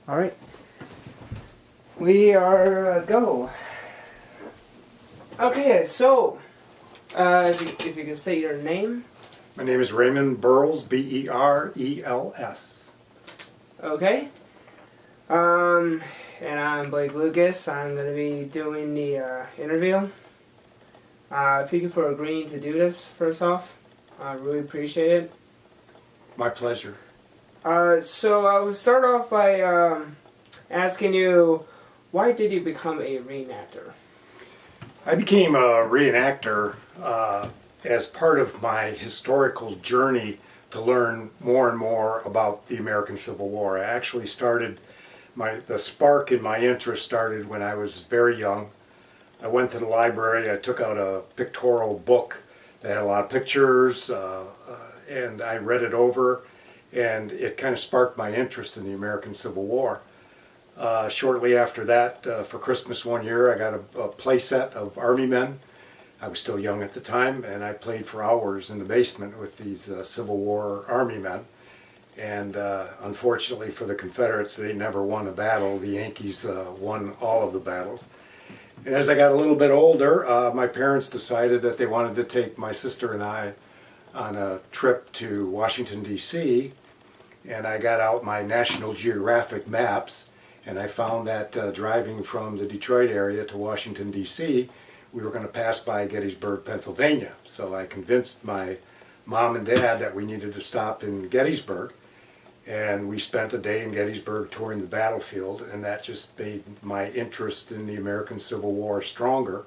All right. We are go. Okay, so if you can say your name. My name is Raymond Burles, Berels. Okay. And I'm Blake Lucas. I'm going to be doing the interview. Thank you for agreeing to do this, first off. I really appreciate it. My pleasure. So I will start off by asking you, why did you become a reenactor? I became a reenactor as part of my historical journey to learn more and more about the American Civil War. I actually started, the spark in my interest started when I was very young. I went to the library, I took out a pictorial book that had a lot of pictures, and I read it over, and it kind of sparked my interest in the American Civil War. Shortly after that, for Christmas one year, I got a play set of Army men. I was still young at the time, and I played for hours in the basement with these Civil War Army men. And unfortunately for the Confederates, they never won a battle. The Yankees won all of the battles. And as I got a little bit older, my parents decided that they wanted to take my sister and I on a trip to Washington, D.C., and I got out my National Geographic maps, and I found that driving from the Detroit area to Washington, D.C., we were going to pass by Gettysburg, Pennsylvania. So I convinced my mom and dad that we needed to stop in Gettysburg, and we spent a day in Gettysburg touring the battlefield, and that just made my interest in the American Civil War stronger.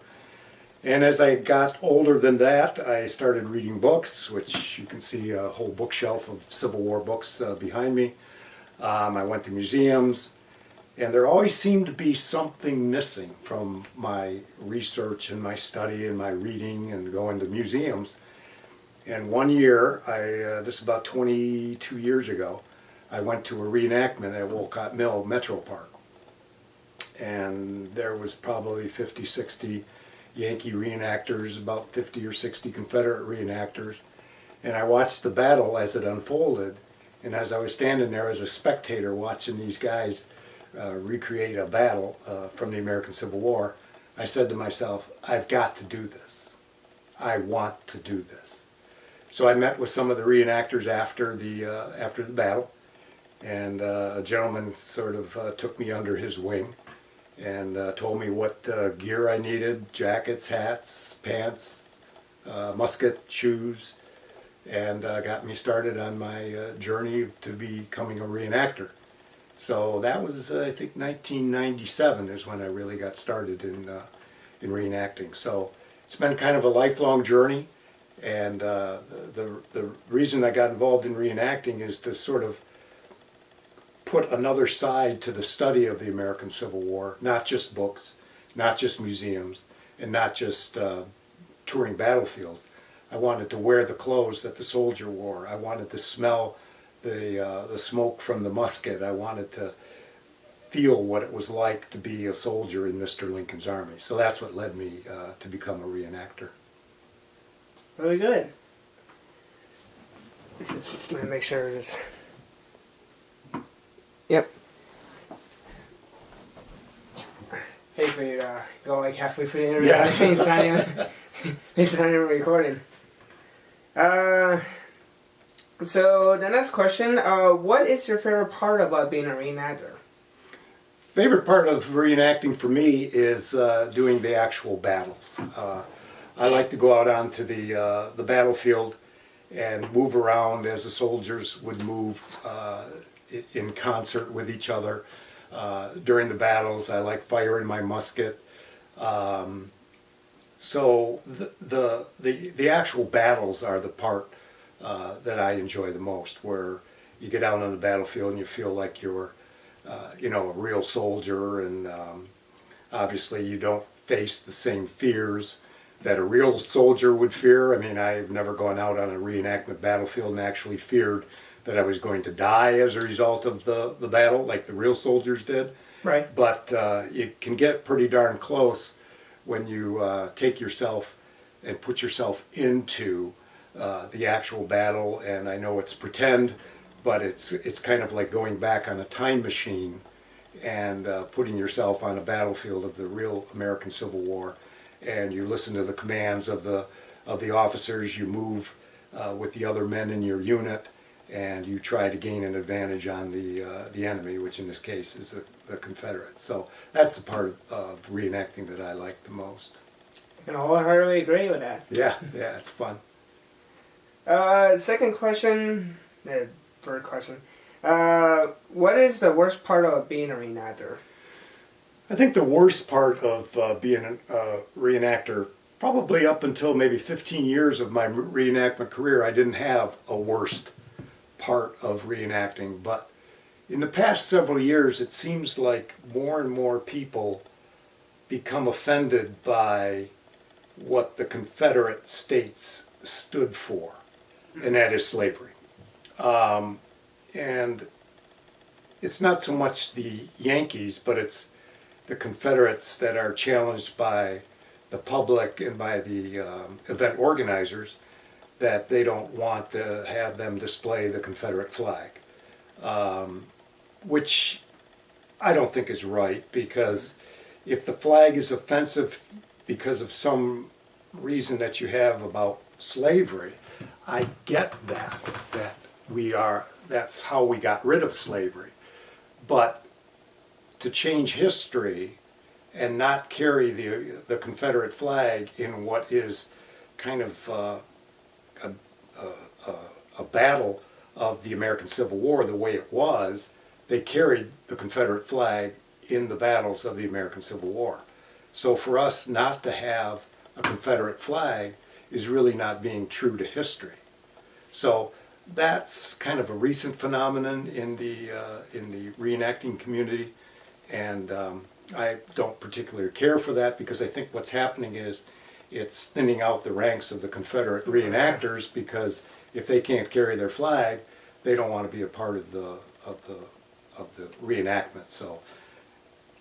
And as I got older than that, I started reading books, which you can see a whole bookshelf of Civil War books behind me. I went to museums, and there always seemed to be something missing from my research and my study and my reading and going to museums. And one year, this is about 22 years ago, I went to a reenactment at Wolcott Mill Metro Park. And there was probably 50, 60 Yankee reenactors, about 50 or 60 Confederate reenactors. And I watched the battle as it unfolded. And as I was standing there as a spectator watching these guys recreate a battle from the American Civil War, I said to myself, I've got to do this. I want to do this. So I met with some of the reenactors after the battle, and a gentleman sort of took me under his wing and told me what gear I needed: jackets, hats, pants, musket, shoes, and got me started on my journey to becoming a reenactor. So that was, I think, 1997 is when I really got started in reenacting. So it's been kind of a lifelong journey, and the reason I got involved in reenacting is to sort of put another side to the study of the American Civil War, not just books, not just museums, and not just touring battlefields. I wanted to wear the clothes that the soldier wore. I wanted to smell the smoke from the musket. I wanted to feel what it was like to be a soldier in Mr. Lincoln's army. So that's what led me to become a reenactor. Really good. Just let me make sure it is. Yep. Hey, for you to go like halfway through the interview. Yeah. It's not even recording. So the next question, what is your favorite part about being a reenactor? Favorite part of reenacting for me is doing the actual battles. I like to go out onto the battlefield and move around as the soldiers would move in concert with each other during the battles. I like firing my musket. So the actual battles are the part that I enjoy the most, where you get out on the battlefield and you feel like you're a real soldier, and obviously you don't face the same fears that a real soldier would fear. I mean, I've never gone out on a reenactment battlefield and actually feared that I was going to die as a result of the battle like the real soldiers did. Right. But it can get pretty darn close when you take yourself and put yourself into the actual battle. And I know it's pretend, but it's kind of like going back on a time machine and putting yourself on a battlefield of the real American Civil War, and you listen to the commands of the officers. You move with the other men in your unit, and you try to gain an advantage on the enemy, which in this case is the Confederates. So that's the part of reenacting that I like the most. I can wholeheartedly agree with that. Yeah, it's fun. Second question, third question. What is the worst part of being a reenactor? I think the worst part of being a reenactor, probably up until maybe 15 years of my reenactment career, I didn't have a worst part of reenacting. But in the past several years, it seems like more and more people become offended by what the Confederate States stood for, and that is slavery. And it's not so much the Yankees, but it's the Confederates that are challenged by the public and by the event organizers that they don't want to have them display the Confederate flag, which I don't think is right, because if the flag is offensive because of some reason that you have about slavery, I get that that's how we got rid of slavery. But to change history and not carry the Confederate flag in what is kind of a battle of the American Civil War the way it was, they carried the Confederate flag in the battles of the American Civil War. So for us not to have a Confederate flag is really not being true to history. So that's kind of a recent phenomenon in the reenacting community, and I don't particularly care for that, because I think what's happening is it's thinning out the ranks of the Confederate reenactors, because if they can't carry their flag, they don't want to be a part of the reenactment. So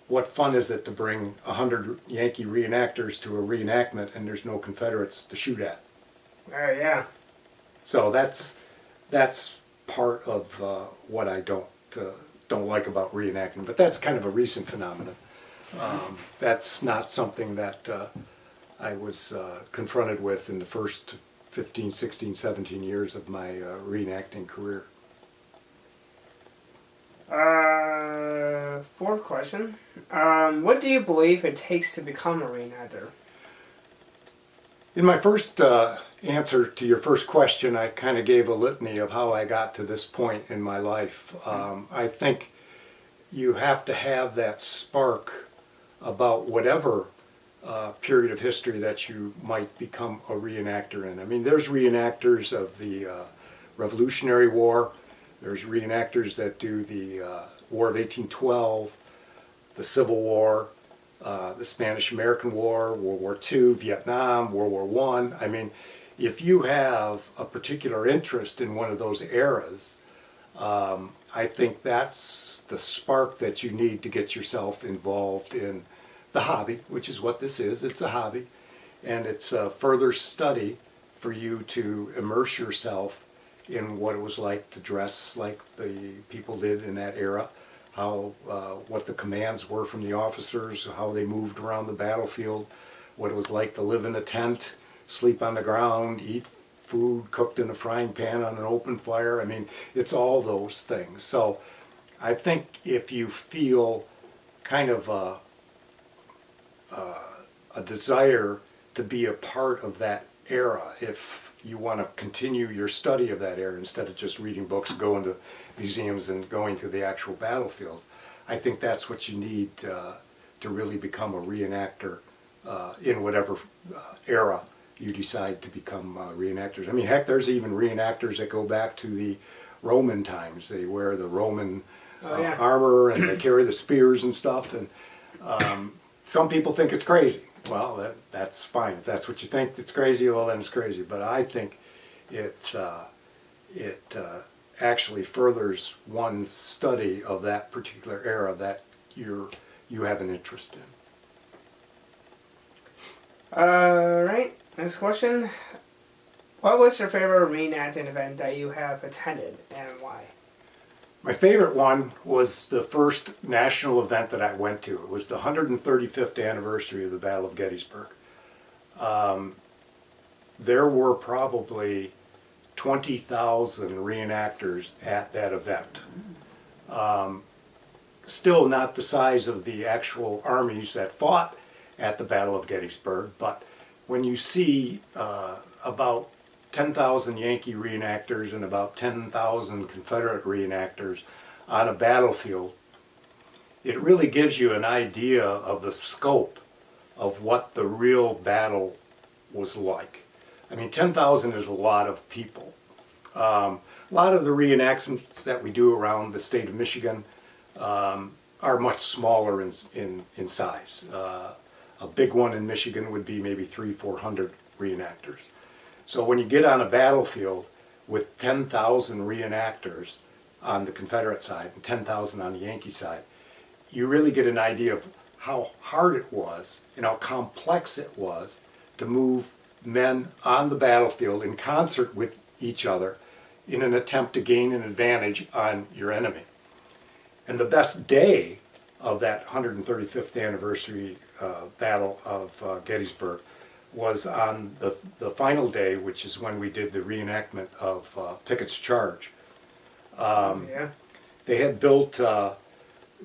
what fun is it to bring 100 Yankee reenactors to a reenactment and there's no Confederates to shoot at? Yeah. So that's part of what I don't like about reenacting, but that's kind of a recent phenomenon. That's not something that I was confronted with in the first 15, 16, 17 years of my reenacting career. Fourth question. What do you believe it takes to become a reenactor? In my first answer to your first question, I kind of gave a litany of how I got to this point in my life. I think you have to have that spark about whatever period of history that you might become a reenactor in. I mean, there's reenactors of the Revolutionary War. There's reenactors that do the War of 1812, the Civil War, the Spanish-American War, World War II, Vietnam, World War I. I mean, if you have a particular interest in one of those eras, I think that's the spark that you need to get yourself involved in the hobby, which is what this is. It's a hobby, and it's a further study for you to immerse yourself in what it was like to dress like the people did in that era, how what the commands were from the officers, how they moved around the battlefield, what it was like to live in a tent, sleep on the ground, eat food cooked in a frying pan on an open fire. I mean, it's all those things. So I think if you feel kind of a desire to be a part of that era, if you want to continue your study of that era instead of just reading books, going to museums and going to the actual battlefields, I think that's what you need to really become a reenactor in whatever era you decide to become reenactors. I mean, heck, there's even reenactors that go back to the Roman times. They wear the Roman armor and they carry the spears and stuff. And some people think it's crazy. Well, that's fine. If that's what you think it's crazy, well, then it's crazy. But I think it actually furthers one's study of that particular era that you have an interest in. Right. Next question. What was your favorite reenacting event that you have attended, and why? My favorite one was the first national event that I went to. It was the 135th anniversary of the Battle of Gettysburg. There were probably 20,000 reenactors at that event. Still not the size of the actual armies that fought at the Battle of Gettysburg, but when you see about 10,000 Yankee reenactors and about 10,000 Confederate reenactors on a battlefield, it really gives you an idea of the scope of what the real battle was like. I mean, 10,000 is a lot of people. A lot of the reenactments that we do around the state of Michigan are much smaller in size. A big one in Michigan would be maybe 300-400 reenactors. So when you get on a battlefield with 10,000 reenactors on the Confederate side and 10,000 on the Yankee side, you really get an idea of how hard it was and how complex it was to move men on the battlefield in concert with each other in an attempt to gain an advantage on your enemy. And the best day of that 135th anniversary Battle of Gettysburg was on the final day, which is when we did the reenactment of Pickett's Charge. Yeah. They had built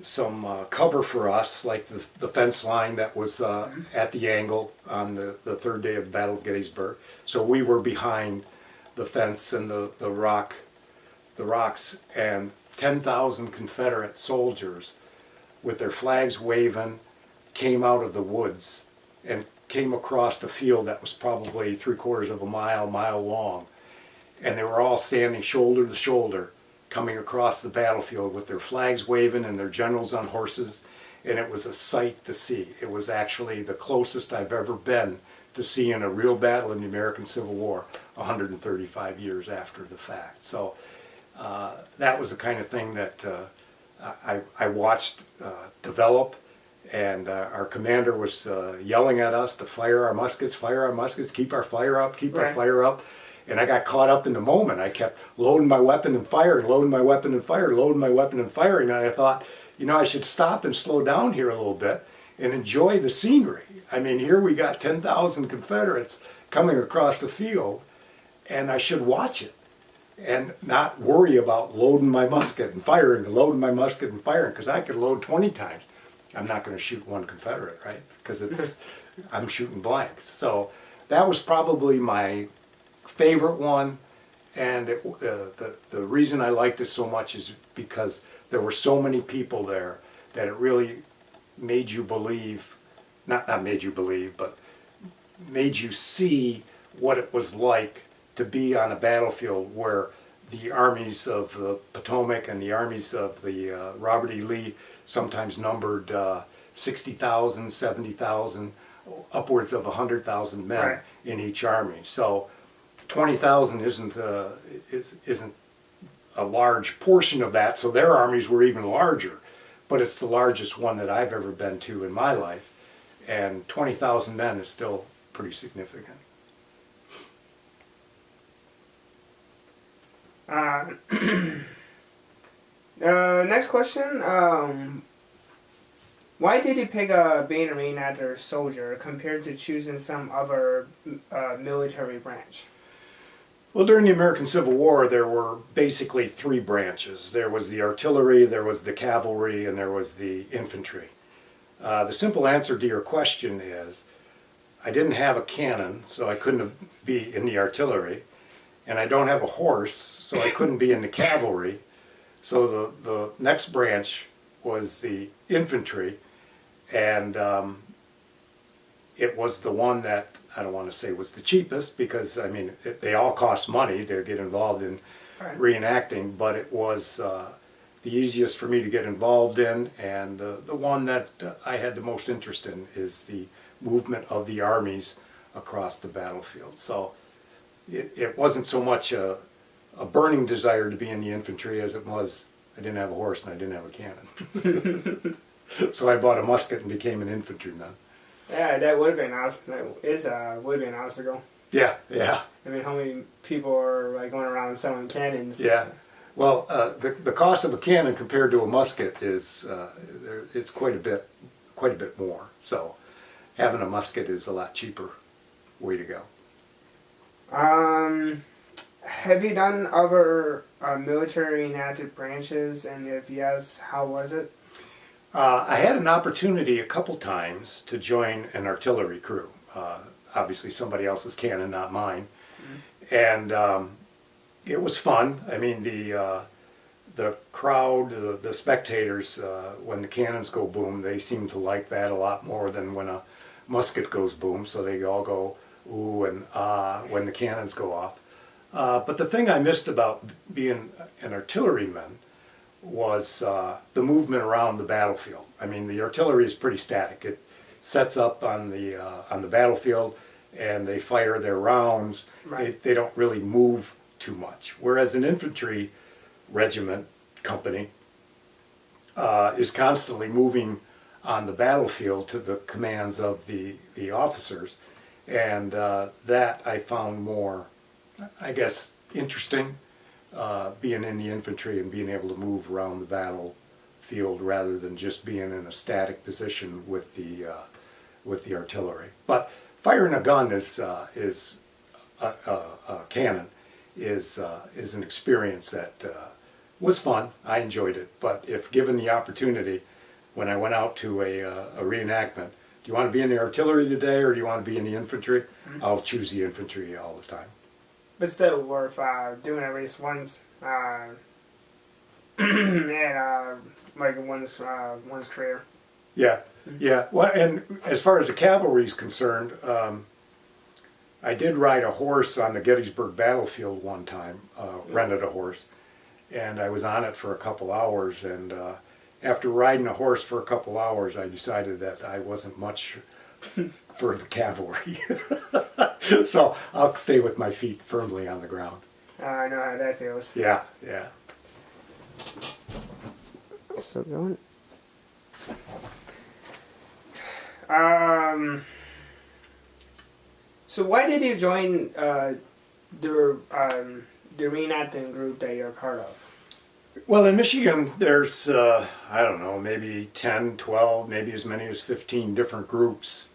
some cover for us, like the fence line that was at the angle on the third day of the Battle of Gettysburg. So we were behind the fence and the rocks, and 10,000 Confederate soldiers with their flags waving came out of the woods and came across the field that was probably 3/4 of a mile long. And they were all standing shoulder to shoulder, coming across the battlefield with their flags waving and their generals on horses. And it was a sight to see. It was actually the closest I've ever been to seeing a real battle in the American Civil War 135 years after the fact. So that was the kind of thing that I watched develop. And our commander was yelling at us to fire our muskets, keep our fire up, keep our fire up. And I got caught up in the moment. I kept loading my weapon and firing, loading my weapon and firing, loading my weapon and firing. And I thought, you know, I should stop and slow down here a little bit and enjoy the scenery. I mean, here we got 10,000 Confederates coming across the field, and I should watch it and not worry about loading my musket and firing, and loading my musket and firing, because I could load 20 times. I'm not going to shoot one Confederate, right? Because it's I'm shooting blanks. So that was probably my favorite one, and the reason I liked it so much is because there were so many people there that it really made you believe, not made you believe, but made you see what it was like to be on a battlefield where the armies of the Potomac and the armies of the Robert E. Lee sometimes numbered 60,000, 70,000, upwards of 100,000 men in each army. So 20,000 isn't a large portion of that, so their armies were even larger. But it's the largest one that I've ever been to in my life, and 20,000 men is still pretty significant. Next question. Why did you pick being a reenactor soldier compared to choosing some other military branch? Well, during the American Civil War, there were basically three branches. There was the artillery, there was the cavalry, and there was the infantry. The simple answer to your question is, I didn't have a cannon, so I couldn't be in the artillery, and I don't have a horse, so I couldn't be in the cavalry. So the next branch was the infantry, and it was the one that, I don't want to say was the cheapest, because I mean they all cost money to get involved in reenacting, but it was the easiest for me to get involved in, and the one that I had the most interest in is the movement of the armies across the battlefield. So it wasn't so much a burning desire to be in the infantry as it was I didn't have a horse and I didn't have a cannon. So I bought a musket and became an infantryman. Yeah, that would have been awesome. Would have been awesome. Yeah. I mean, how many people are like going around selling cannons? Yeah. Well, the cost of a cannon compared to a musket is it's quite a bit more. So having a musket is a lot cheaper way to go. Have you done other military reenacted branches, and if yes, how was it? I had an opportunity a couple times to join an artillery crew. Obviously somebody else's cannon, not mine. And it was fun. I mean, the crowd, the spectators, when the cannons go boom, they seem to like that a lot more than when a musket goes boom. So they all go ooh and ah when the cannons go off. But the thing I missed about being an artilleryman was the movement around the battlefield. I mean, the artillery is pretty static. It sets up on the battlefield, and they fire their rounds. Right. They don't really move too much. Whereas an infantry regiment, company, is constantly moving on the battlefield to the commands of the officers, and that I found more, I guess, interesting. Being in the infantry and being able to move around the battlefield rather than just being in a static position with the artillery. But firing a gun is a cannon is an experience that was fun. I enjoyed it. But if given the opportunity, when I went out to a reenactment, do you want to be in the artillery today or do you want to be in the infantry? I'll choose the infantry all the time. But still worth doing at least once, and like one's career. Yeah, yeah. Well, and as far as the cavalry is concerned, I did ride a horse on the Gettysburg battlefield one time, rented a horse, and I was on it for a couple hours, and after riding a horse for a couple hours, I decided that I wasn't much for the cavalry. So I'll stay with my feet firmly on the ground. I know how that feels. Yeah, yeah. Still going? So why did you join the reenacting group that you're a part of? Well, in Michigan, there's, I don't know, maybe 10, 12, maybe as many as 15 different groups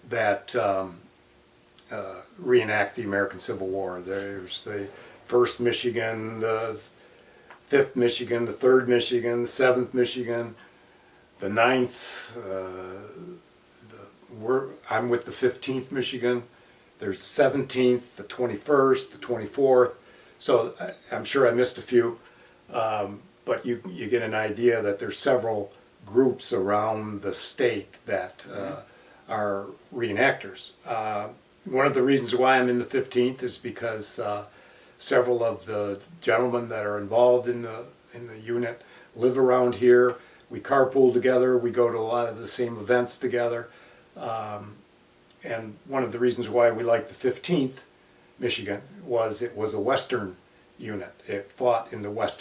that reenact the American Civil War. There's the 1st Michigan, the 5th Michigan, the 3rd Michigan, the 7th Michigan, the 9th, I'm with the 15th Michigan. There's the 17th, the 21st, the 24th. So I'm sure I missed a few. But you get an idea that there's several groups around the state that are reenactors. One of the reasons why I'm in the 15th is because several of the gentlemen that are involved in the unit live around here. We carpool together. We go to a lot of the same events together. And one of the reasons why we like the 15th Michigan was it was a Western unit. It fought in the Western